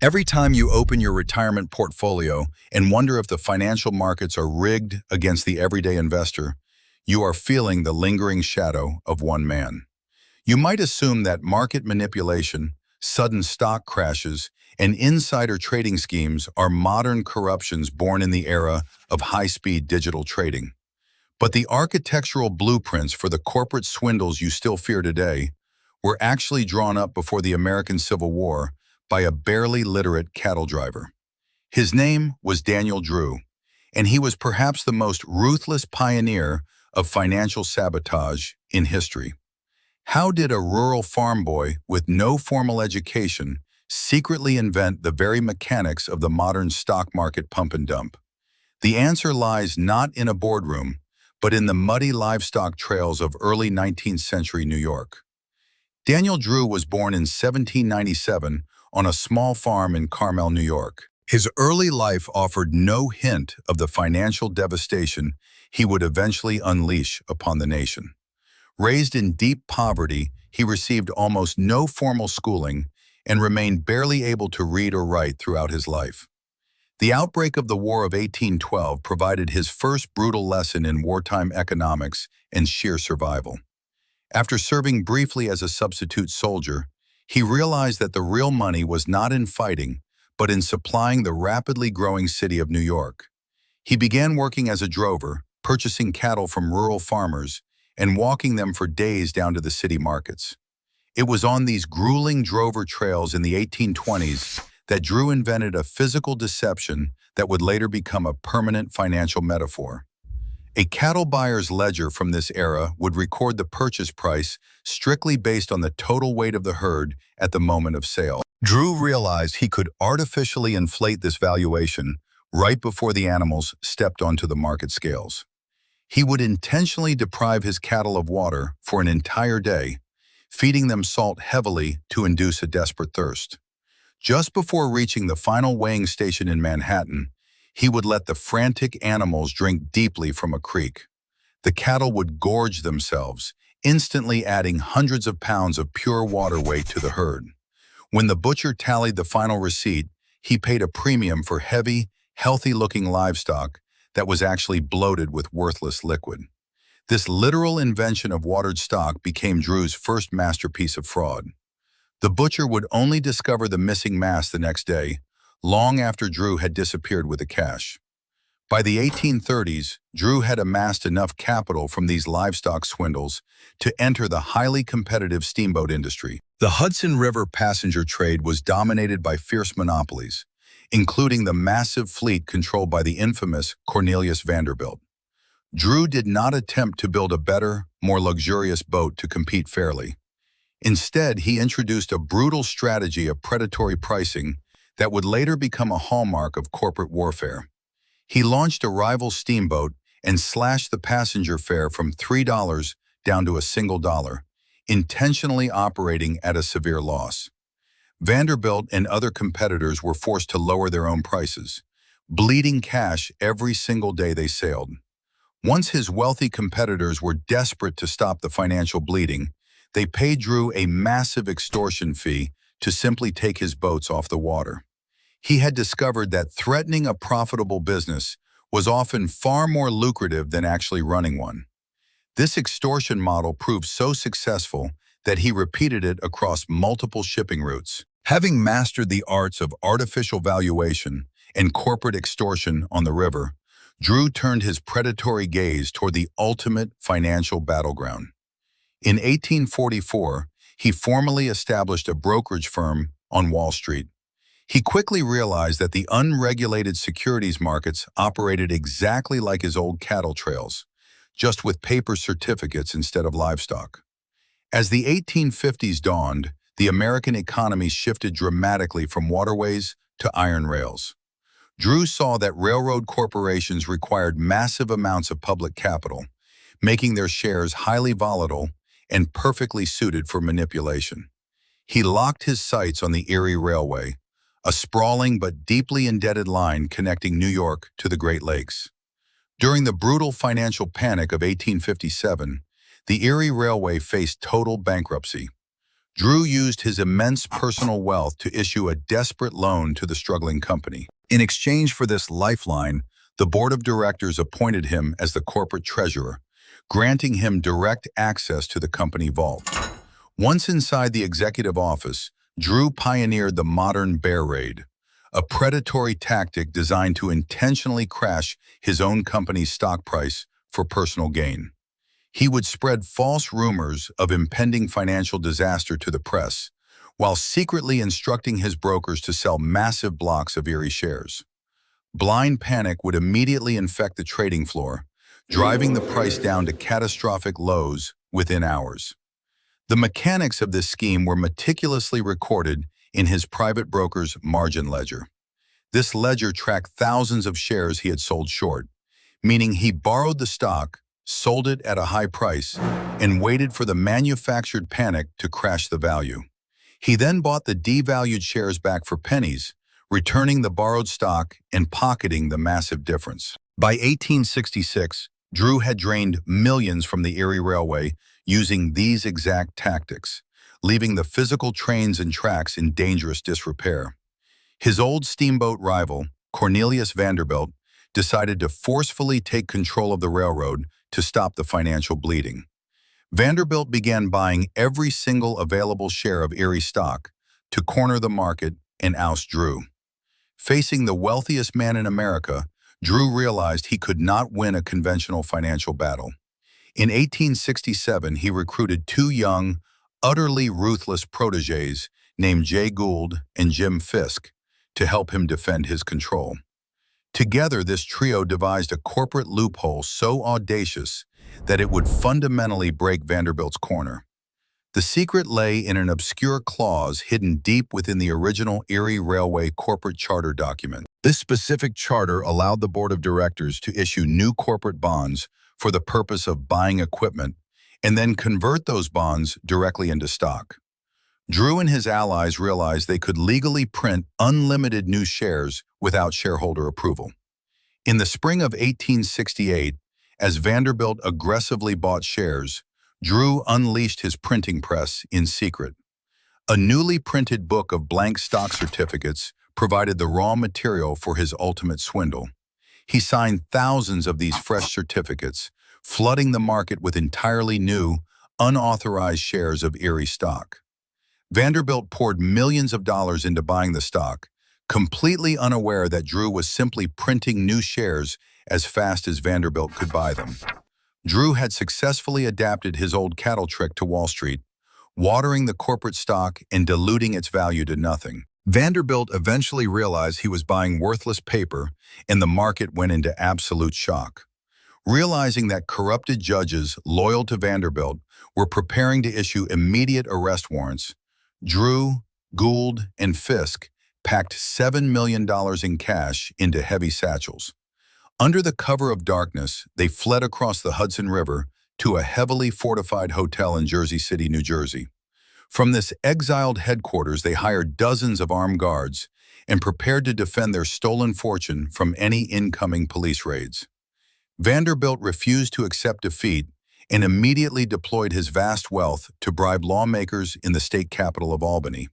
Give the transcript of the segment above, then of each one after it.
Every time you open your retirement portfolio and wonder if the financial markets are rigged against the everyday investor, you are feeling the lingering shadow of one man. You might assume that market manipulation, sudden stock crashes, and insider trading schemes are modern corruptions born in the era of high-speed digital trading. But the architectural blueprints for the corporate swindles you still fear today were actually drawn up before the American Civil War by a barely literate cattle driver. His name was Daniel Drew, and he was perhaps the most ruthless pioneer of financial sabotage in history. How did a rural farm boy with no formal education secretly invent the very mechanics of the modern stock market pump and dump? The answer lies not in a boardroom, but in the muddy livestock trails of early 19th century New York. Daniel Drew was born in 1797 on a small farm in Carmel, New York. His early life offered no hint of the financial devastation he would eventually unleash upon the nation. Raised in deep poverty, he received almost no formal schooling and remained barely able to read or write throughout his life. The outbreak of the War of 1812 provided his first brutal lesson in wartime economics and sheer survival. After serving briefly as a substitute soldier, he realized that the real money was not in fighting, but in supplying the rapidly growing city of New York. He began working as a drover, purchasing cattle from rural farmers and walking them for days down to the city markets. It was on these grueling drover trails in the 1820s that Drew invented a physical deception that would later become a permanent financial metaphor. A cattle buyer's ledger from this era would record the purchase price strictly based on the total weight of the herd at the moment of sale. Drew realized he could artificially inflate this valuation right before the animals stepped onto the market scales. He would intentionally deprive his cattle of water for an entire day, feeding them salt heavily to induce a desperate thirst. Just before reaching the final weighing station in Manhattan, he would let the frantic animals drink deeply from a creek. The cattle would gorge themselves, instantly adding hundreds of pounds of pure water weight to the herd. When the butcher tallied the final receipt, he paid a premium for heavy, healthy-looking livestock that was actually bloated with worthless liquid. This literal invention of watered stock became Drew's first masterpiece of fraud. The butcher would only discover the missing mass the next day, long after Drew had disappeared with the cash. By the 1830s, Drew had amassed enough capital from these livestock swindles to enter the highly competitive steamboat industry. The Hudson River passenger trade was dominated by fierce monopolies, including the massive fleet controlled by the infamous Cornelius Vanderbilt. Drew did not attempt to build a better, more luxurious boat to compete fairly. Instead, he introduced a brutal strategy of predatory pricing that would later become a hallmark of corporate warfare. He launched a rival steamboat and slashed the passenger fare from $3 down to a single dollar, intentionally operating at a severe loss. Vanderbilt and other competitors were forced to lower their own prices, bleeding cash every single day they sailed. Once his wealthy competitors were desperate to stop the financial bleeding, they paid Drew a massive extortion fee to simply take his boats off the water. He had discovered that threatening a profitable business was often far more lucrative than actually running one. This extortion model proved so successful that he repeated it across multiple shipping routes. Having mastered the arts of artificial valuation and corporate extortion on the river, Drew turned his predatory gaze toward the ultimate financial battleground. In 1844, he formally established a brokerage firm on Wall Street. He quickly realized that the unregulated securities markets operated exactly like his old cattle trails, just with paper certificates instead of livestock. As the 1850s dawned, the American economy shifted dramatically from waterways to iron rails. Drew saw that railroad corporations required massive amounts of public capital, making their shares highly volatile and perfectly suited for manipulation. He locked his sights on the Erie Railway, a sprawling but deeply indebted line connecting New York to the Great Lakes. During the brutal financial panic of 1857, the Erie Railway faced total bankruptcy. Drew used his immense personal wealth to issue a desperate loan to the struggling company. In exchange for this lifeline, the board of directors appointed him as the corporate treasurer, granting him direct access to the company vault. Once inside the executive office, Drew pioneered the modern bear raid, a predatory tactic designed to intentionally crash his own company's stock price for personal gain. He would spread false rumors of impending financial disaster to the press, while secretly instructing his brokers to sell massive blocks of Erie shares. Blind panic would immediately infect the trading floor, driving the price down to catastrophic lows within hours. The mechanics of this scheme were meticulously recorded in his private broker's margin ledger. This ledger tracked thousands of shares he had sold short, meaning he borrowed the stock, sold it at a high price, and waited for the manufactured panic to crash the value. He then bought the devalued shares back for pennies, returning the borrowed stock and pocketing the massive difference. By 1866, Drew had drained millions from the Erie Railway using these exact tactics, leaving the physical trains and tracks in dangerous disrepair. His old steamboat rival, Cornelius Vanderbilt, decided to forcefully take control of the railroad to stop the financial bleeding. Vanderbilt began buying every single available share of Erie stock to corner the market and oust Drew. Facing the wealthiest man in America, Drew realized he could not win a conventional financial battle. In 1867, he recruited two young, utterly ruthless protégés named Jay Gould and Jim Fisk to help him defend his control. Together, this trio devised a corporate loophole so audacious that it would fundamentally break Vanderbilt's corner. The secret lay in an obscure clause hidden deep within the original Erie Railway corporate charter document. This specific charter allowed the board of directors to issue new corporate bonds for the purpose of buying equipment and then convert those bonds directly into stock. Drew and his allies realized they could legally print unlimited new shares without shareholder approval. In the spring of 1868, as Vanderbilt aggressively bought shares, Drew unleashed his printing press in secret. A newly printed book of blank stock certificates provided the raw material for his ultimate swindle. He signed thousands of these fresh certificates, flooding the market with entirely new, unauthorized shares of Erie stock. Vanderbilt poured millions of dollars into buying the stock, completely unaware that Drew was simply printing new shares as fast as Vanderbilt could buy them. Drew had successfully adapted his old cattle trick to Wall Street, watering the corporate stock and diluting its value to nothing. Vanderbilt eventually realized he was buying worthless paper, and the market went into absolute shock. Realizing that corrupted judges loyal to Vanderbilt were preparing to issue immediate arrest warrants, Drew, Gould, and Fisk packed $7 million in cash into heavy satchels. Under the cover of darkness, they fled across the Hudson River to a heavily fortified hotel in Jersey City, New Jersey. From this exiled headquarters, they hired dozens of armed guards and prepared to defend their stolen fortune from any incoming police raids. Vanderbilt refused to accept defeat and immediately deployed his vast wealth to bribe lawmakers in the state capital of Albany.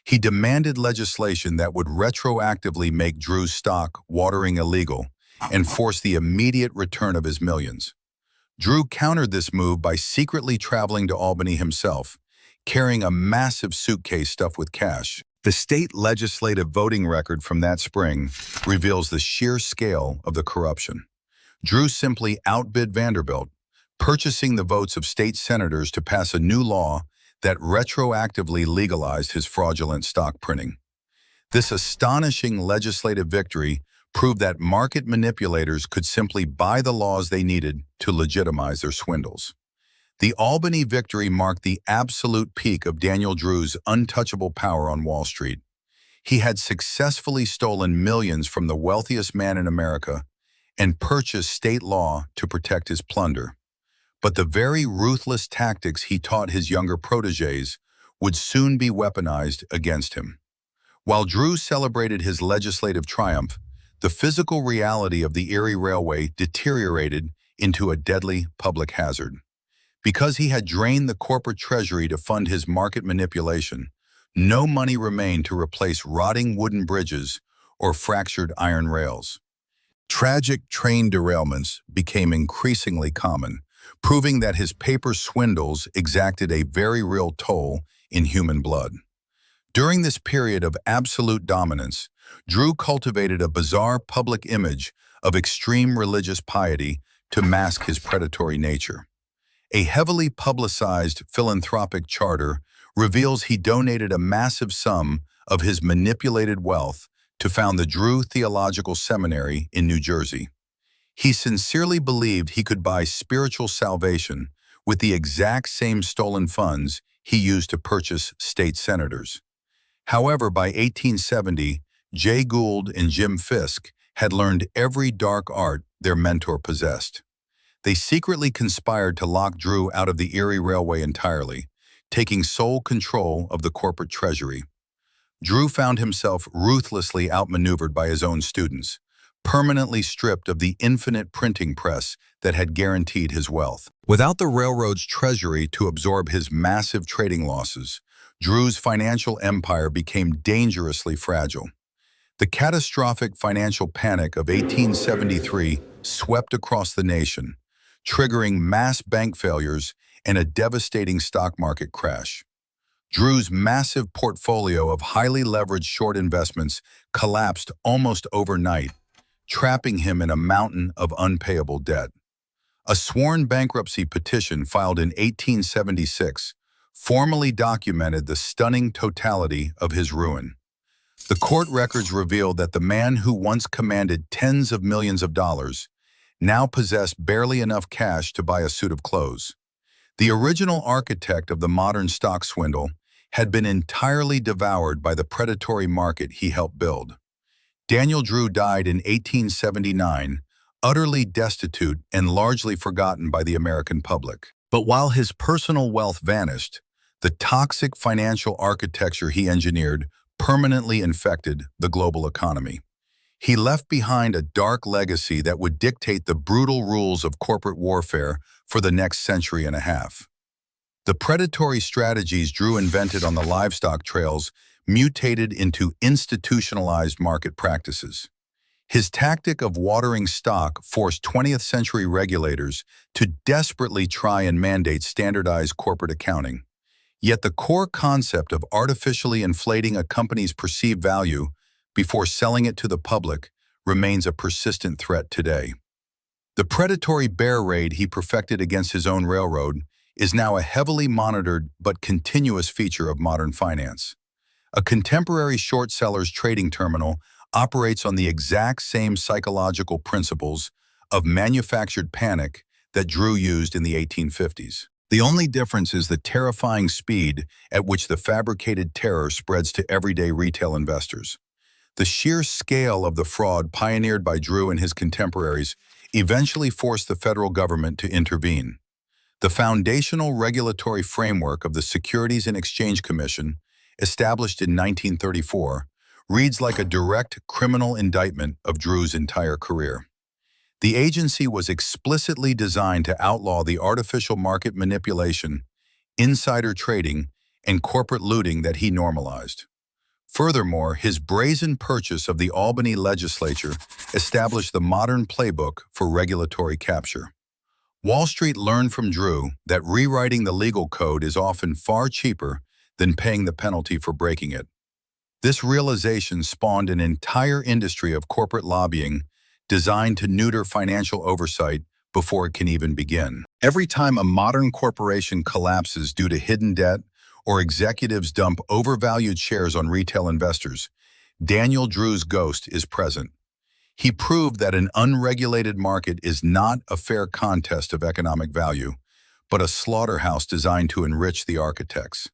He demanded legislation that would retroactively make Drew's stock watering illegal and force the immediate return of his millions. Drew countered this move by secretly traveling to Albany himself, carrying a massive suitcase stuffed with cash. The state legislative voting record from that spring reveals the sheer scale of the corruption. Drew simply outbid Vanderbilt, purchasing the votes of state senators to pass a new law that retroactively legalized his fraudulent stock printing. This astonishing legislative victory proved that market manipulators could simply buy the laws they needed to legitimize their swindles. The Albany victory marked the absolute peak of Daniel Drew's untouchable power on Wall Street. He had successfully stolen millions from the wealthiest man in America and purchased state law to protect his plunder. But the very ruthless tactics he taught his younger protégés would soon be weaponized against him. While Drew celebrated his legislative triumph, the physical reality of the Erie Railway deteriorated into a deadly public hazard. Because he had drained the corporate treasury to fund his market manipulation, no money remained to replace rotting wooden bridges or fractured iron rails. Tragic train derailments became increasingly common, proving that his paper swindles exacted a very real toll in human blood. During this period of absolute dominance, Drew cultivated a bizarre public image of extreme religious piety to mask his predatory nature. A heavily publicized philanthropic charter reveals he donated a massive sum of his manipulated wealth to found the Drew Theological Seminary in New Jersey. He sincerely believed he could buy spiritual salvation with the exact same stolen funds he used to purchase state senators. However, by 1870, Jay Gould and Jim Fisk had learned every dark art their mentor possessed. They secretly conspired to lock Drew out of the Erie Railway entirely, taking sole control of the corporate treasury. Drew found himself ruthlessly outmaneuvered by his own students, permanently stripped of the infinite printing press that had guaranteed his wealth. Without the railroad's treasury to absorb his massive trading losses, Drew's financial empire became dangerously fragile. The catastrophic financial panic of 1873 swept across the nation, triggering mass bank failures and a devastating stock market crash. Drew's massive portfolio of highly leveraged short investments collapsed almost overnight, trapping him in a mountain of unpayable debt. A sworn bankruptcy petition filed in 1876 formally documented the stunning totality of his ruin. The court records revealed that the man who once commanded tens of millions of dollars now possessed barely enough cash to buy a suit of clothes. The original architect of the modern stock swindle had been entirely devoured by the predatory market he helped build. Daniel Drew died in 1879, utterly destitute and largely forgotten by the American public. But while his personal wealth vanished, the toxic financial architecture he engineered permanently infected the global economy. He left behind a dark legacy that would dictate the brutal rules of corporate warfare for the next century and a half. The predatory strategies Drew invented on the livestock trails mutated into institutionalized market practices. His tactic of watering stock forced 20th century regulators to desperately try and mandate standardized corporate accounting. Yet the core concept of artificially inflating a company's perceived value before selling it to the public remains a persistent threat today. The predatory bear raid he perfected against his own railroad is now a heavily monitored but continuous feature of modern finance. A contemporary short seller's trading terminal operates on the exact same psychological principles of manufactured panic that Drew used in the 1850s. The only difference is the terrifying speed at which the fabricated terror spreads to everyday retail investors. The sheer scale of the fraud pioneered by Drew and his contemporaries eventually forced the federal government to intervene. The foundational regulatory framework of the Securities and Exchange Commission, established in 1934, reads like a direct criminal indictment of Drew's entire career. The agency was explicitly designed to outlaw the artificial market manipulation, insider trading, and corporate looting that he normalized. Furthermore, his brazen purchase of the Albany legislature established the modern playbook for regulatory capture. Wall Street learned from Drew that rewriting the legal code is often far cheaper than paying the penalty for breaking it. This realization spawned an entire industry of corporate lobbying designed to neuter financial oversight before it can even begin. Every time a modern corporation collapses due to hidden debt or executives dump overvalued shares on retail investors, Daniel Drew's ghost is present. He proved that an unregulated market is not a fair contest of economic value, but a slaughterhouse designed to enrich the architects.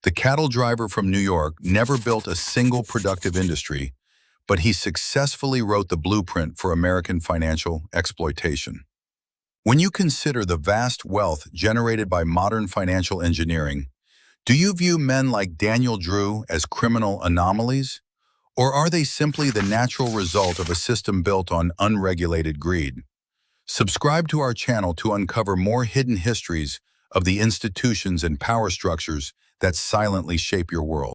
The cattle driver from New York never built a single productive industry, but he successfully wrote the blueprint for American financial exploitation. When you consider the vast wealth generated by modern financial engineering, do you view men like Daniel Drew as criminal anomalies? Or are they simply the natural result of a system built on unregulated greed? Subscribe to our channel to uncover more hidden histories of the institutions and power structures that silently shape your world.